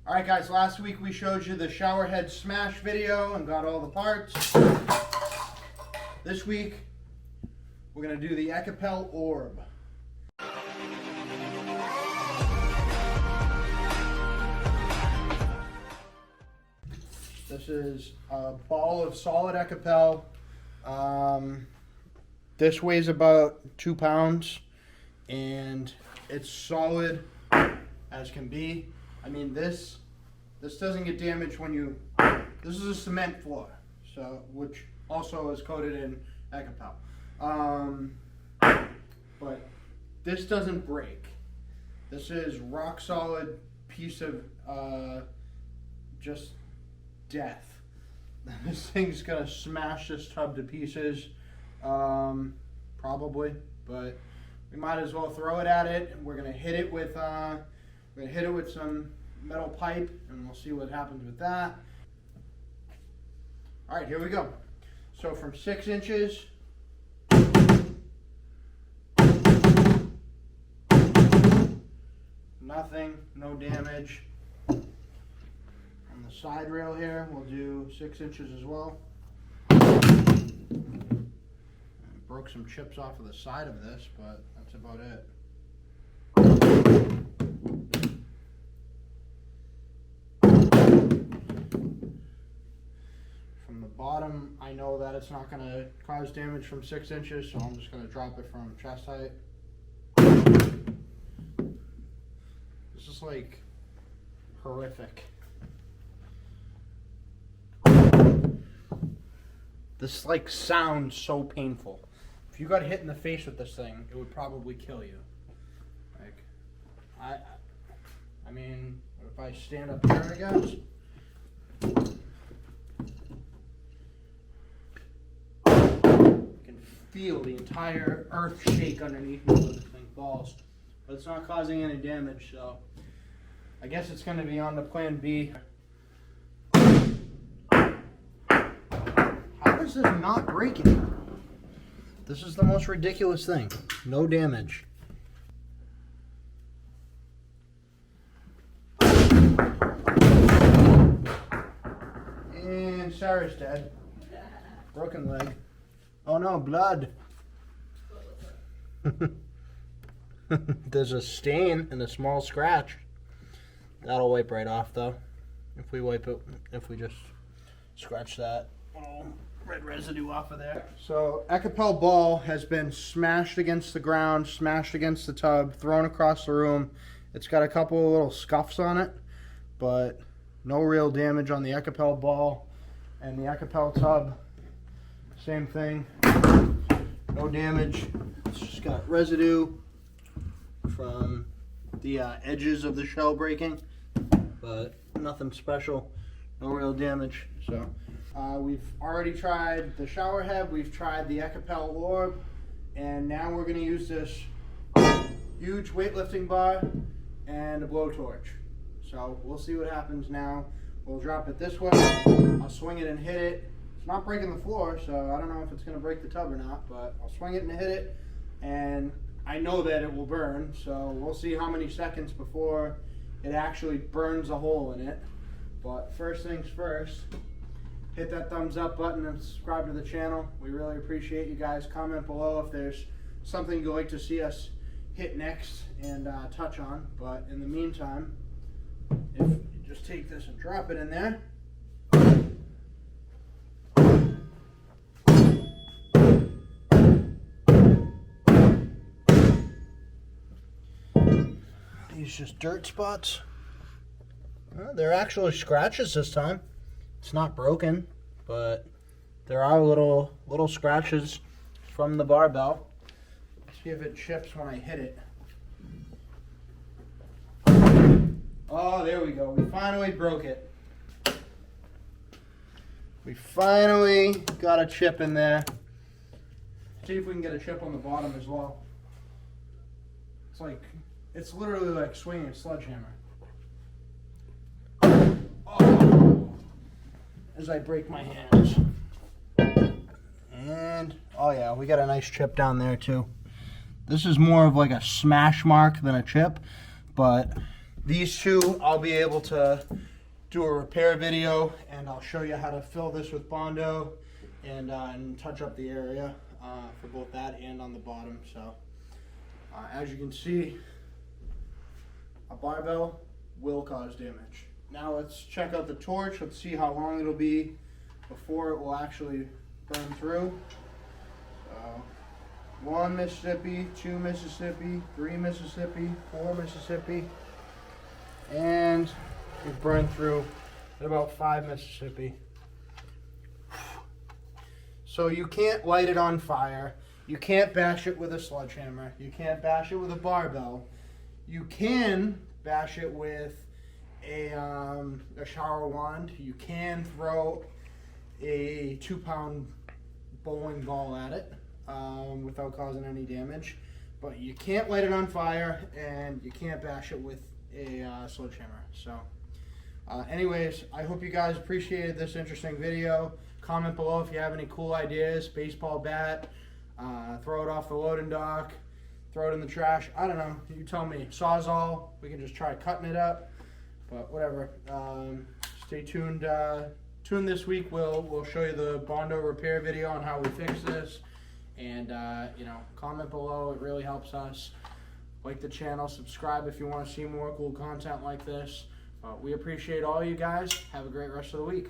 Alright guys, last week we showed you the shower head smash video and got all the parts. This week, we're going to do the Ekopel orb. This is a ball of solid Ekopel. This weighs about 2 pounds and it's solid as can be. I mean, this doesn't get damaged when you, this is a cement floor, so, which also is coated in Ekopel. But this doesn't break. This is rock solid piece of just death. This thing's gonna smash this tub to pieces, probably, but we might as well throw it at it. We're gonna hit it with some metal pipe and we'll see what happens with that. All right, here we go. So from 6 inches, nothing, no damage. On the side rail here, we'll do 6 inches as well. Broke some chips off of the side of this, but that's about it. From the bottom, I know that it's not going to cause damage from 6 inches, so I'm just going to drop it from chest height. This is like horrific. This like sounds so painful. If you got hit in the face with this thing, it would probably kill you. Like, I mean, if I stand up here, I guess. You can feel the entire earth shake underneath me when this thing falls. But it's not causing any damage, so I guess it's going to be on to plan B. How is this not breaking? This is the most ridiculous thing. No damage. And Sarah's dead. Broken leg. Oh no, blood. There's a stain and a small scratch. That'll wipe right off though. If we wipe it, if we just scratch that little red residue off of there. So Ekopel ball has been smashed against the ground, smashed against the tub, thrown across the room. It's got a couple of little scuffs on it, but no real damage on the Ekopel ball. And the Ekopel tub, same thing. No damage. It's just got residue from the edges of the shell breaking, but nothing special. No real damage. So we've already tried the shower head, we've tried the Ekopel orb, and now we're going to use this huge weightlifting bar and a blowtorch. So we'll see what happens now. We'll drop it this way, I'll swing it and hit it. It's not breaking the floor, so I don't know if it's going to break the tub or not, but I'll swing it and hit it, and I know that it will burn, so we'll see how many seconds before it actually burns a hole in it. But first things first, hit that thumbs up button and subscribe to the channel. We really appreciate you guys. Comment below if there's something you'd like to see us hit next and touch on. But in the meantime, if you just take this and drop it in there. These just dirt spots. They're actually scratches this time. It's not broken, but there are little scratches from the barbell. Let's see if it chips when I hit it. Oh, there we go. We finally broke it. We finally got a chip in there. See if we can get a chip on the bottom as well. It's literally like swinging a sledgehammer. Oh, as I break my hands. And, oh yeah, we got a nice chip down there too. This is more of like a smash mark than a chip, but These two, I'll be able to do a repair video, and I'll show you how to fill this with Bondo and touch up the area for both that and on the bottom. So as you can see, a barbell will cause damage. Now let's check out the torch. Let's see how long it'll be before it will actually burn through. So 1 Mississippi, 2 Mississippi, 3 Mississippi, 4 Mississippi, and it burned through at about 5 Mississippi. So you can't light it on fire. You can't bash it with a sledgehammer. You can't bash it with a barbell. You can bash it with a shower wand. You can throw a 2-pound bowling ball at it without causing any damage. But you can't light it on fire, and you can't bash it with a sledgehammer. So anyways, I hope you guys appreciated this interesting video. Comment below if you have any cool ideas. Baseball bat, throw it off the loading dock, throw it in the trash. I don't know, you tell me. Sawzall, we can just try cutting it up, but whatever. Stay tuned. Tune this week. We'll show you the Bondo repair video on how we fix this, and you know, comment below. It really helps us. Like the channel, subscribe if you want to see more cool content like this. We appreciate all you guys. Have a great rest of the week.